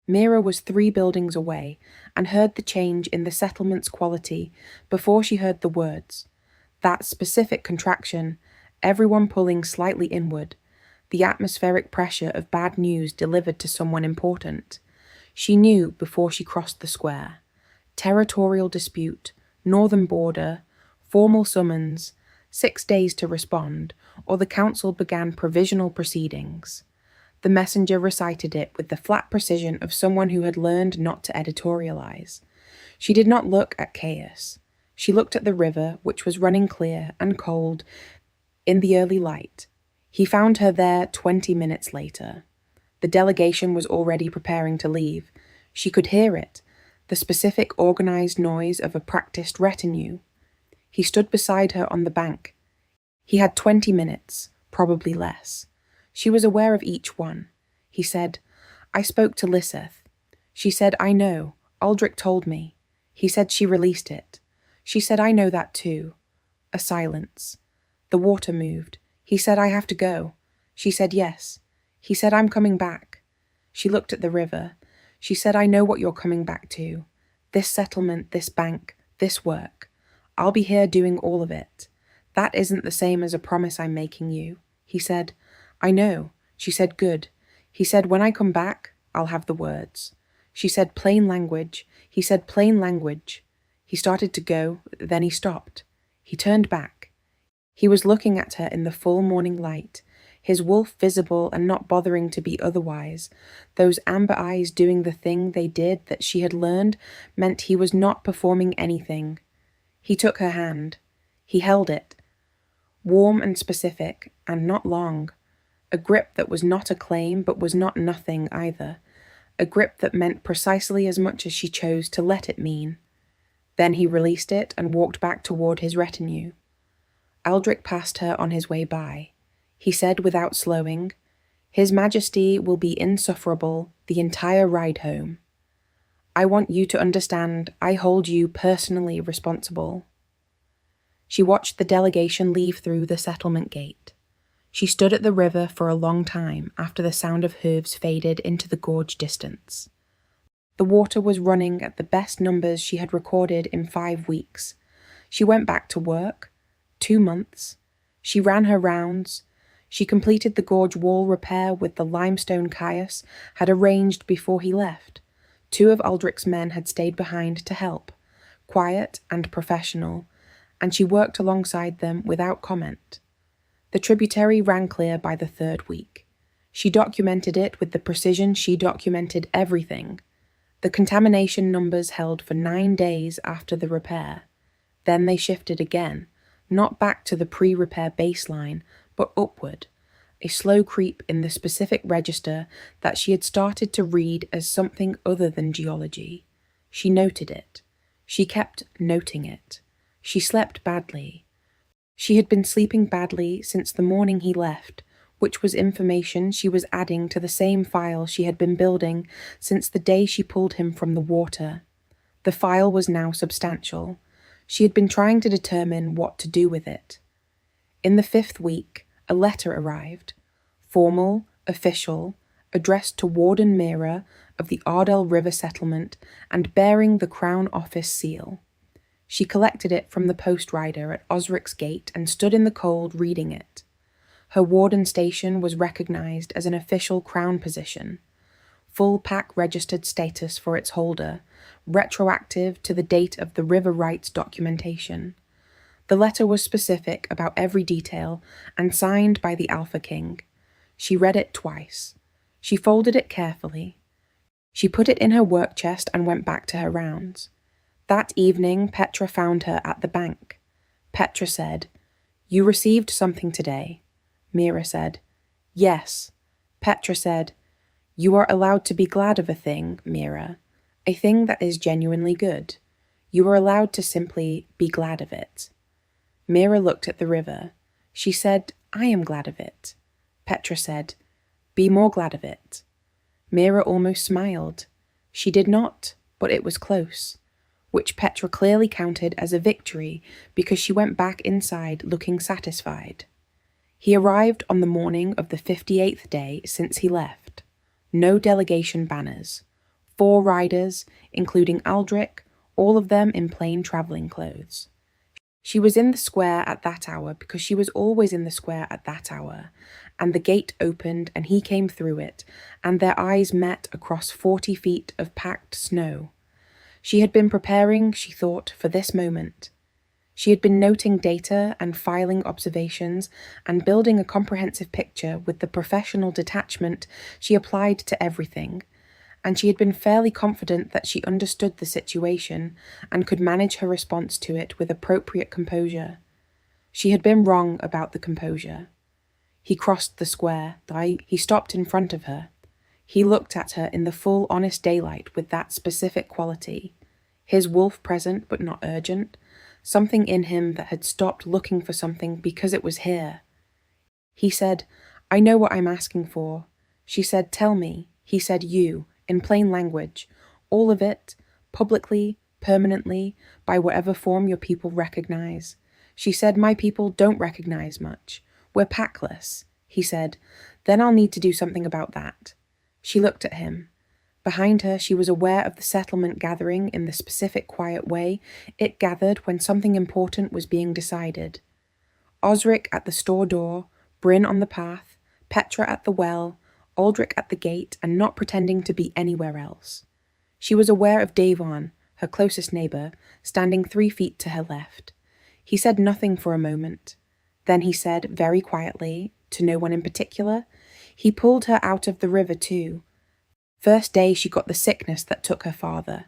Mira was 3 buildings away and heard the change in the settlement's quality before she heard the words. That specific contraction, everyone pulling slightly inward, the atmospheric pressure of bad news delivered to someone important. She knew before she crossed the square. Territorial dispute, northern border, formal summons, 6 days to respond, or the council began provisional proceedings. The messenger recited it with the flat precision of someone who had learned not to editorialize. She did not look at Caius. She looked at the river, which was running clear and cold in the early light. He found her there 20 minutes later. The delegation was already preparing to leave. She could hear it, the specific organized noise of a practiced retinue. He stood beside her on the bank. He had 20 minutes, probably less. She was aware of each one. He said, "I spoke to Lissith. She said, 'I know. Aldrich told me.' He said she released it. She said, 'I know that too.'" A silence. The water moved. He said, "I have to go." She said, "Yes." He said, "I'm coming back." She looked at the river. She said, "I know what you're coming back to. This settlement, this bank, this work. I'll be here doing all of it. That isn't the same as a promise I'm making you." He said, "I know." She said, "Good." He said, "When I come back, I'll have the words." She said, "Plain language." He said, "Plain language." He started to go, then he stopped. He turned back. He was looking at her in the full morning light, his wolf visible and not bothering to be otherwise. Those amber eyes doing the thing they did that she had learned meant he was not performing anything. He took her hand. He held it. Warm and specific, and not long. A grip that was not a claim but was not nothing either. A grip that meant precisely as much as she chose to let it mean. Then he released it and walked back toward his retinue. Aldrich passed her on his way by. He said without slowing, "His Majesty will be insufferable the entire ride home. I want you to understand I hold you personally responsible." She watched the delegation leave through the settlement gate. She stood at the river for a long time after the sound of hooves faded into the gorge distance. The water was running at the best numbers she had recorded in 5 weeks. She went back to work. 2 months. She ran her rounds. She completed the gorge wall repair with the limestone Caius had arranged before he left. 2 of Aldrich's men had stayed behind to help, quiet and professional, and she worked alongside them without comment. The tributary ran clear by the 3rd week. She documented it with the precision she documented everything. The contamination numbers held for 9 days after the repair. Then they shifted again, not back to the pre-repair baseline, but upward, a slow creep in the specific register that she had started to read as something other than geology. She noted it. She kept noting it. She slept badly. She had been sleeping badly since the morning he left, which was information she was adding to the same file she had been building since the day she pulled him from the water. The file was now substantial. She had been trying to determine what to do with it. In the 5th week, a letter arrived, formal, official, addressed to Warden Mira of the Ardell River Settlement and bearing the Crown Office seal. She collected it from the post rider at Osric's gate and stood in the cold reading it. Her warden station was recognised as an official Crown position. Full pack registered status for its holder, retroactive to the date of the river rights documentation. The letter was specific about every detail and signed by the Alpha King. She read it twice. She folded it carefully. She put it in her work chest and went back to her rounds. That evening, Petra found her at the bank. Petra said, "You received something today." Mira said, "Yes." Petra said, "You are allowed to be glad of a thing, Mira, a thing that is genuinely good. You are allowed to simply be glad of it." Mira looked at the river. She said, "I am glad of it." Petra said, "Be more glad of it." Mira almost smiled. She did not, but it was close, which Petra clearly counted as a victory because she went back inside looking satisfied. He arrived on the morning of the 58th day since he left. No delegation banners. 4 riders, including Aldrich, all of them in plain travelling clothes. She was in the square at that hour because she was always in the square at that hour, and the gate opened and he came through it, and their eyes met across 40 feet of packed snow. She had been preparing, she thought, for this moment. She had been noting data and filing observations and building a comprehensive picture with the professional detachment she applied to everything, and she had been fairly confident that she understood the situation and could manage her response to it with appropriate composure. She had been wrong about the composure. He crossed the square. He stopped in front of her. He looked at her in the full honest daylight with that specific quality. His wolf present but not urgent, something in him that had stopped looking for something because it was here. He said, "I know what I'm asking for." She said, "Tell me." He said, "You," in plain language, all of it, publicly, permanently, by whatever form your people recognize. She said, "My people don't recognize much. We're packless." He said, "Then I'll need to do something about that." She looked at him. Behind her, she was aware of the settlement gathering in the specific quiet way it gathered when something important was being decided. Osric at the store door, Bryn on the path, Petra at the well, Aldrich at the gate, and not pretending to be anywhere else. She was aware of Davon, her closest neighbour, standing 3 feet to her left. He said nothing for a moment. Then he said, very quietly, to no one in particular, he pulled her out of the river too. First day she got the sickness that took her father.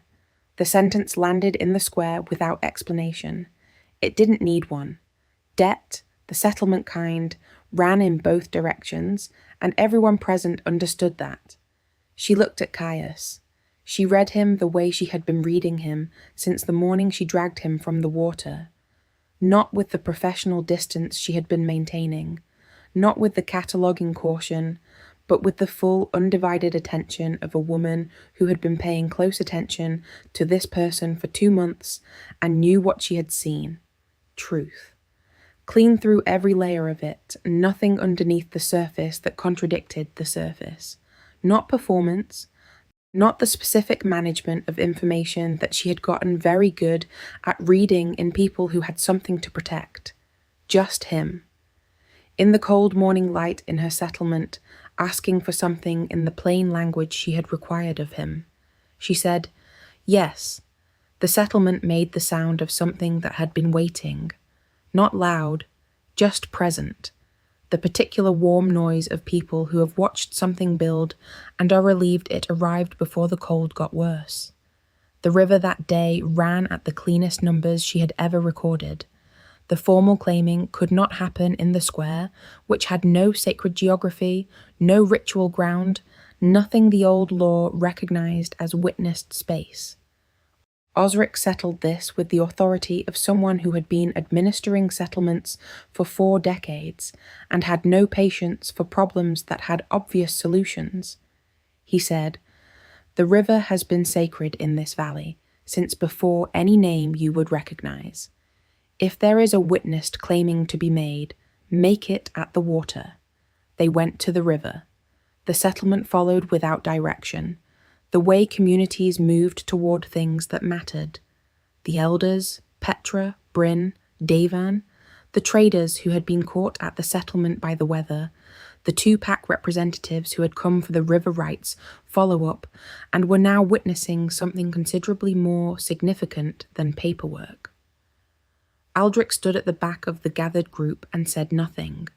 The sentence landed in the square without explanation. It didn't need one. Debt, the settlement kind, ran in both directions, and everyone present understood that. She looked at Caius. She read him the way she had been reading him since the morning she dragged him from the water. Not with the professional distance she had been maintaining, not with the cataloguing caution, but with the full, undivided attention of a woman who had been paying close attention to this person for 2 months and knew what she had seen. Truth. Clean through every layer of it, nothing underneath the surface that contradicted the surface. Not performance, not the specific management of information that she had gotten very good at reading in people who had something to protect. Just him. In the cold morning light in her settlement, asking for something in the plain language she had required of him. She said, "Yes." The settlement made the sound of something that had been waiting. Not loud, just present. The particular warm noise of people who have watched something build and are relieved it arrived before the cold got worse. The river that day ran at the cleanest numbers she had ever recorded. The formal claiming could not happen in the square, which had no sacred geography, no ritual ground, nothing the old law recognized as witnessed space. Osric settled this with the authority of someone who had been administering settlements for 4 decades and had no patience for problems that had obvious solutions. He said, "The river has been sacred in this valley since before any name you would recognize. If there is a witness claiming to be made, make it at the water." They went to the river. The settlement followed without direction, the way communities moved toward things that mattered. The elders, Petra, Bryn, Davan, the traders who had been caught at the settlement by the weather, the 2-pack representatives who had come for the river rights follow-up and were now witnessing something considerably more significant than paperwork. Aldrich stood at the back of the gathered group and said nothing.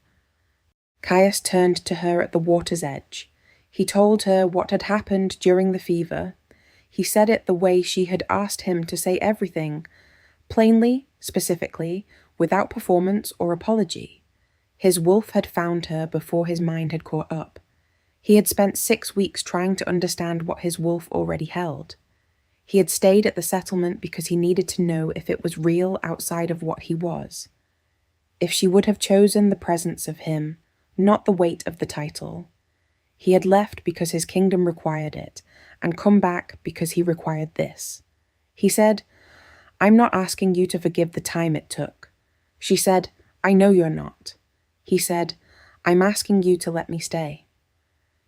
Caius turned to her at the water's edge. He told her what had happened during the fever. He said it the way she had asked him to say everything, plainly, specifically, without performance or apology. His wolf had found her before his mind had caught up. He had spent 6 weeks trying to understand what his wolf already held. He had stayed at the settlement because he needed to know if it was real outside of what he was. If she would have chosen the presence of him, not the weight of the title. He had left because his kingdom required it, and come back because he required this. He said, "I'm not asking you to forgive the time it took." She said, "I know you're not." He said, "I'm asking you to let me stay."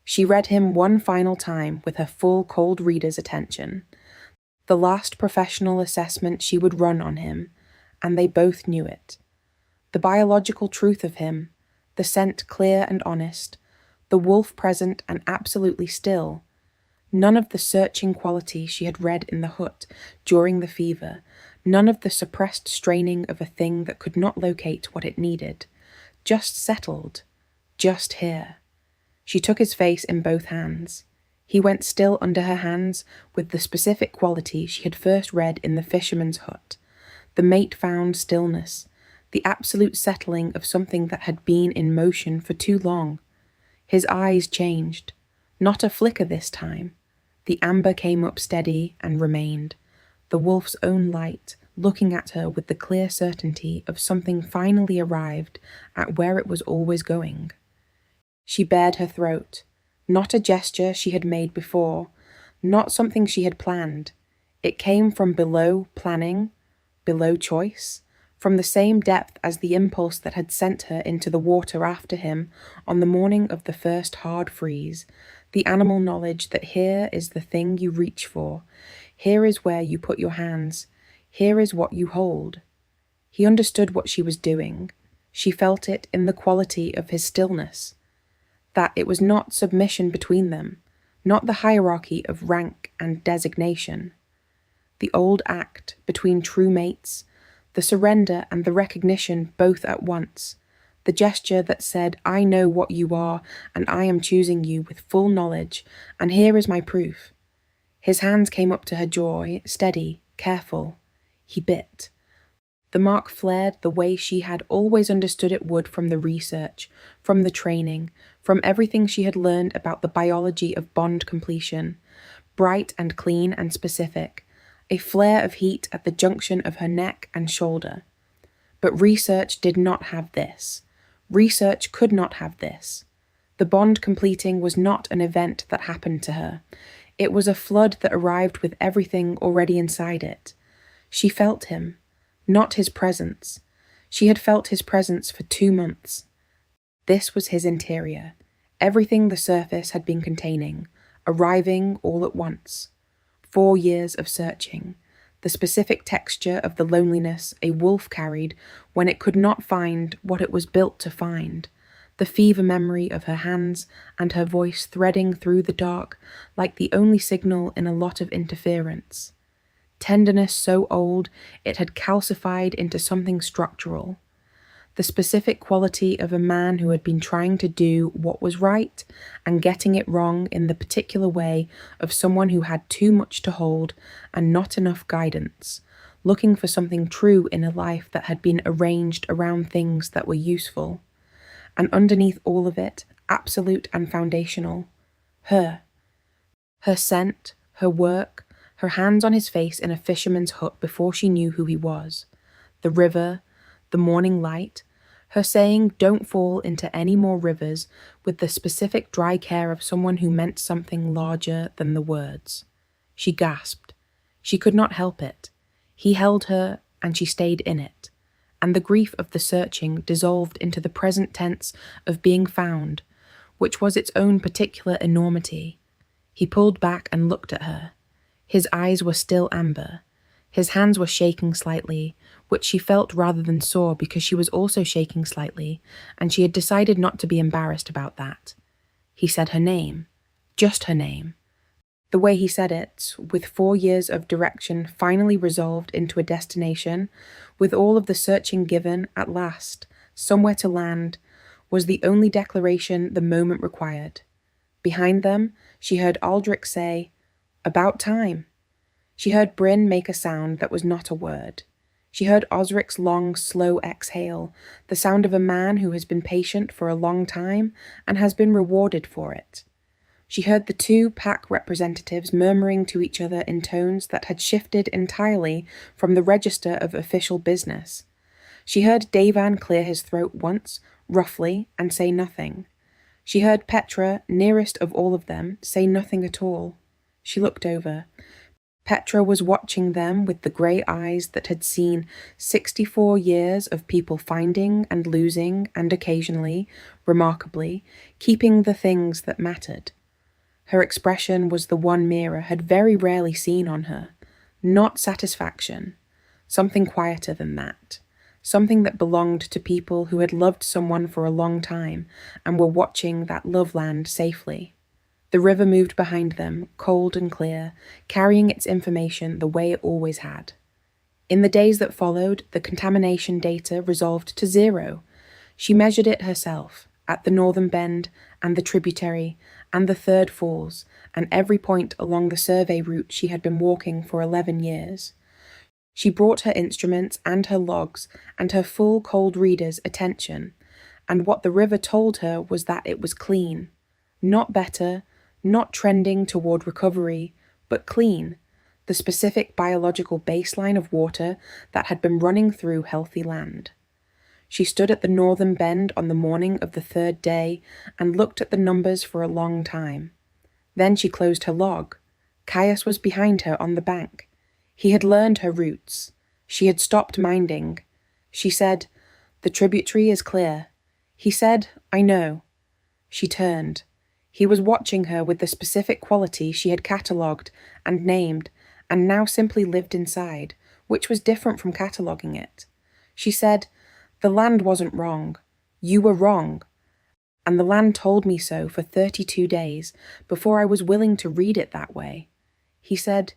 She read him one final time with her full cold reader's attention. The last professional assessment she would run on him, and they both knew it. The biological truth of him, the scent clear and honest, the wolf present and absolutely still. None of the searching quality she had read in the hut during the fever, none of the suppressed straining of a thing that could not locate what it needed. Just settled, just here. She took his face in both hands. He went still under her hands with the specific quality she had first read in the fisherman's hut, the mate-found stillness, the absolute settling of something that had been in motion for too long. His eyes changed, not a flicker this time. The amber came up steady and remained, the wolf's own light, looking at her with the clear certainty of something finally arrived at where it was always going. She bared her throat. Not a gesture she had made before, not something she had planned. It came from below planning, below choice, from the same depth as the impulse that had sent her into the water after him on the morning of the first hard freeze, the animal knowledge that here is the thing you reach for, here is where you put your hands, here is what you hold. He understood what she was doing. She felt it in the quality of his stillness. That it was not submission between them, not the hierarchy of rank and designation. The old act between true mates, the surrender and the recognition both at once, the gesture that said, "I know what you are, and I am choosing you with full knowledge, and here is my proof." His hands came up to her jaw, steady, careful. He bit. The mark flared the way she had always understood it would from the research, from the training, from everything she had learned about the biology of bond completion, bright and clean and specific, a flare of heat at the junction of her neck and shoulder. But research did not have this. Research could not have this. The bond completing was not an event that happened to her. It was a flood that arrived with everything already inside it. She felt him. Not his presence. She had felt his presence for 2 months. This was his interior, everything the surface had been containing, arriving all at once. 4 years of searching, the specific texture of the loneliness a wolf carried when it could not find what it was built to find, the fever memory of her hands and her voice threading through the dark like the only signal in a lot of interference. Tenderness so old it had calcified into something structural. The specific quality of a man who had been trying to do what was right and getting it wrong in the particular way of someone who had too much to hold and not enough guidance, looking for something true in a life that had been arranged around things that were useful. And underneath all of it, absolute and foundational, her. Her scent, her work, her hands on his face in a fisherman's hut before she knew who he was, the river, the morning light, her saying don't fall into any more rivers with the specific dry care of someone who meant something larger than the words. She gasped. She could not help it. He held her, and she stayed in it, and the grief of the searching dissolved into the present tense of being found, which was its own particular enormity. He pulled back and looked at her. His eyes were still amber. His hands were shaking slightly, which she felt rather than saw because she was also shaking slightly, and she had decided not to be embarrassed about that. He said her name. Just her name. The way he said it, with 4 years of direction finally resolved into a destination, with all of the searching given, at last, somewhere to land, was the only declaration the moment required. Behind them, she heard Aldrich say, "About time." She heard Bryn make a sound that was not a word. She heard Osric's long, slow exhale, the sound of a man who has been patient for a long time and has been rewarded for it. She heard the two pack representatives murmuring to each other in tones that had shifted entirely from the register of official business. She heard Davan clear his throat once, roughly, and say nothing. She heard Petra, nearest of all of them, say nothing at all. She looked over. Petra was watching them with the grey eyes that had seen 64 years of people finding and losing and occasionally, remarkably, keeping the things that mattered. Her expression was the one Mira had very rarely seen on her. Not satisfaction. Something quieter than that. Something that belonged to people who had loved someone for a long time and were watching that love land safely. The river moved behind them, cold and clear, carrying its information the way it always had. In the days that followed, the contamination data resolved to 0. She measured it herself, at the northern bend, and the tributary, and the third falls, and every point along the survey route she had been walking for 11 years. She brought her instruments and her logs and her full cold reader's attention, and what the river told her was that it was clean. Not better, not trending toward recovery, but clean, the specific biological baseline of water that had been running through healthy land. She stood at the northern bend on the morning of the 3rd day and looked at the numbers for a long time. Then she closed her log. Caius was behind her on the bank. He had learned her routes. She had stopped minding. She said, "The tributary is clear." He said, "I know." She turned. He was watching her with the specific quality she had catalogued and named, and now simply lived inside, which was different from cataloguing it. She said, "The land wasn't wrong. You were wrong. And the land told me so for 32 days before I was willing to read it that way." He said,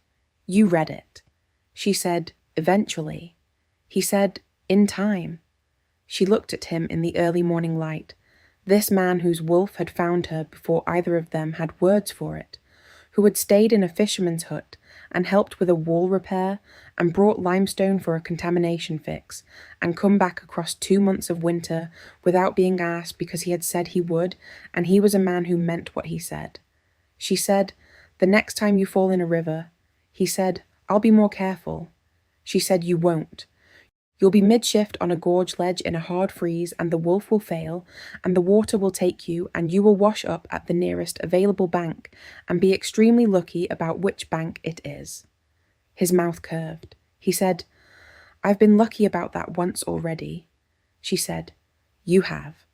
"You read it." She said, "Eventually." He said, "In time." She looked at him in the early morning light, this man whose wolf had found her before either of them had words for it, who had stayed in a fisherman's hut and helped with a wall repair and brought limestone for a contamination fix and come back across 2 months of winter without being asked because he had said he would, and he was a man who meant what he said. She said, "The next time you fall in a river." He said, "I'll be more careful." She said, "You won't. You'll be mid-shift on a gorge ledge in a hard freeze and the wolf will fail and the water will take you and you will wash up at the nearest available bank and be extremely lucky about which bank it is." His mouth curved. He said, "I've been lucky about that once already." She said, "You have."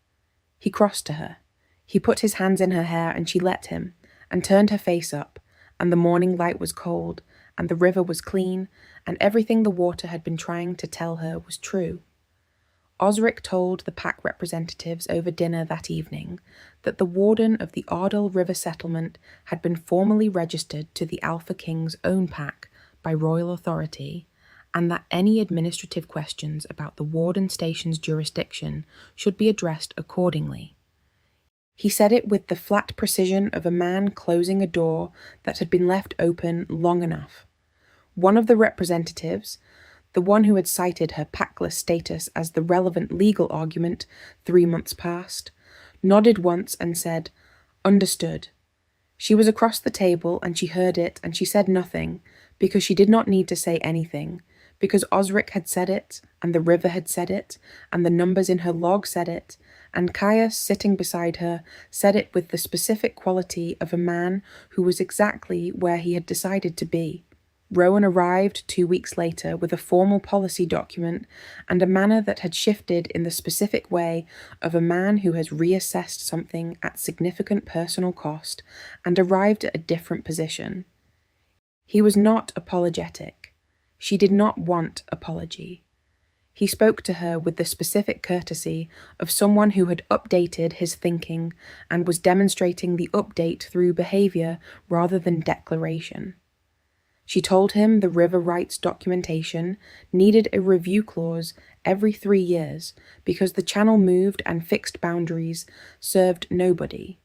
He crossed to her. He put his hands in her hair and she let him, and turned her face up, and the morning light was cold, and the river was clean, and everything the water had been trying to tell her was true. Osric told the pack representatives over dinner that evening that the warden of the Ardell River settlement had been formally registered to the Alpha King's own pack by royal authority, and that any administrative questions about the warden station's jurisdiction should be addressed accordingly. He said it with the flat precision of a man closing a door that had been left open long enough. One of the representatives, the one who had cited her packless status as the relevant legal argument 3 months past, nodded once and said, "Understood." She was across the table and she heard it and she said nothing, because she did not need to say anything, because Osric had said it, and the river had said it, and the numbers in her log said it, and Caius, sitting beside her, said it with the specific quality of a man who was exactly where he had decided to be. Rowan arrived 2 weeks later with a formal policy document and a manner that had shifted in the specific way of a man who has reassessed something at significant personal cost and arrived at a different position. He was not apologetic. She did not want apology. He spoke to her with the specific courtesy of someone who had updated his thinking and was demonstrating the update through behavior rather than declaration. She told him the river rights documentation needed a review clause every 3 years because the channel moved and fixed boundaries served nobody.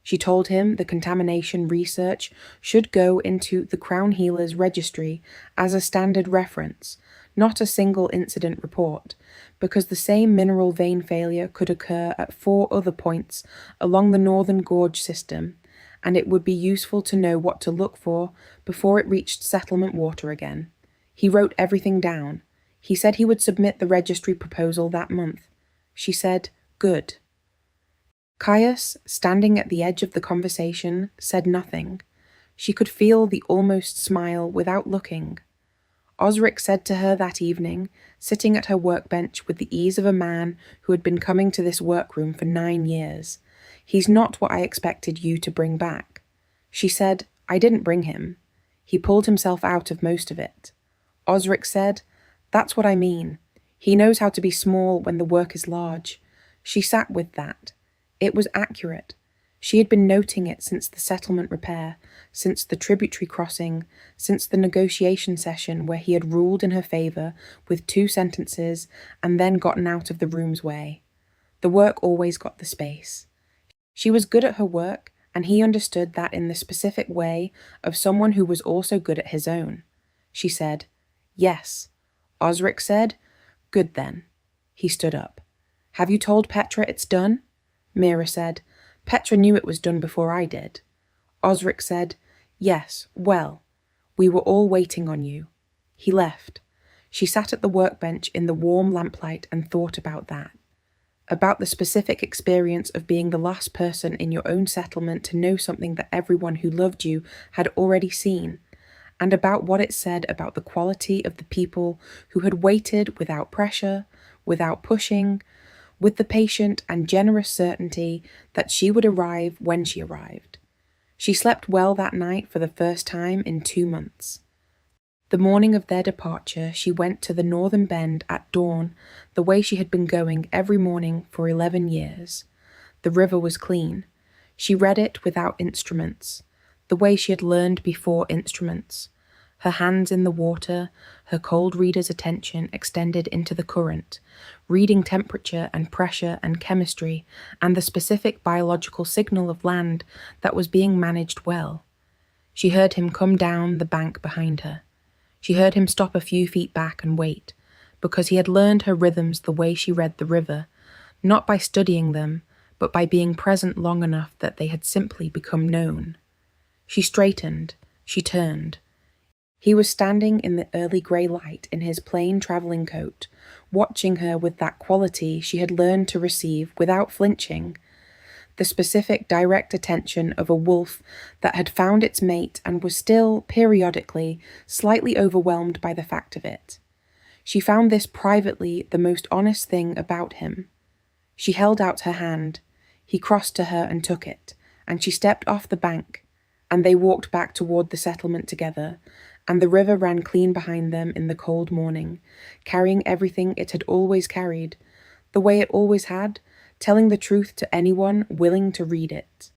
She told him the contamination research should go into the Crown Healers Registry as a standard reference, not a single incident report, because the same mineral vein failure could occur at 4 other points along the northern gorge system, and it would be useful to know what to look for before it reached settlement water again. He wrote everything down. He said he would submit the registry proposal that month. She said, "Good." Caius, standing at the edge of the conversation, said nothing. She could feel the almost smile without looking. Osric said to her that evening, sitting at her workbench with the ease of a man who had been coming to this workroom for 9 years, "He's not what I expected you to bring back." She said, "I didn't bring him. He pulled himself out of most of it." Osric said, "That's what I mean. He knows how to be small when the work is large." She sat with that. It was accurate. She had been noting it since the settlement repair, since the tributary crossing, since the negotiation session where he had ruled in her favour with 2 sentences and then gotten out of the room's way. The work always got the space. She was good at her work, and he understood that in the specific way of someone who was also good at his own. She said, "Yes." Osric said, "Good then." He stood up. "Have you told Petra it's done?" Mira said, "Petra knew it was done before I did." Osric said, "Yes, well, we were all waiting on you." He left. She sat at the workbench in the warm lamplight and thought about that. About the specific experience of being the last person in your own settlement to know something that everyone who loved you had already seen, and about what it said about the quality of the people who had waited without pressure, without pushing, with the patient and generous certainty that she would arrive when she arrived. She slept well that night for the first time in 2 months. The morning of their departure, she went to the northern bend at dawn, the way she had been going every morning for 11 years. The river was clean. She read it without instruments, the way she had learned before instruments. Her hands in the water, her cold reader's attention extended into the current, reading temperature and pressure and chemistry and the specific biological signal of land that was being managed well. She heard him come down the bank behind her. She heard him stop a few feet back and wait, because he had learned her rhythms the way she read the river, not by studying them, but by being present long enough that they had simply become known. She straightened. She turned. He was standing in the early grey light in his plain travelling coat, watching her with that quality she had learned to receive without flinching, the specific direct attention of a wolf that had found its mate and was still, periodically, slightly overwhelmed by the fact of it. She found this privately the most honest thing about him. She held out her hand. He crossed to her and took it, and she stepped off the bank, and they walked back toward the settlement together, and the river ran clean behind them in the cold morning, carrying everything it had always carried, the way it always had, telling the truth to anyone willing to read it.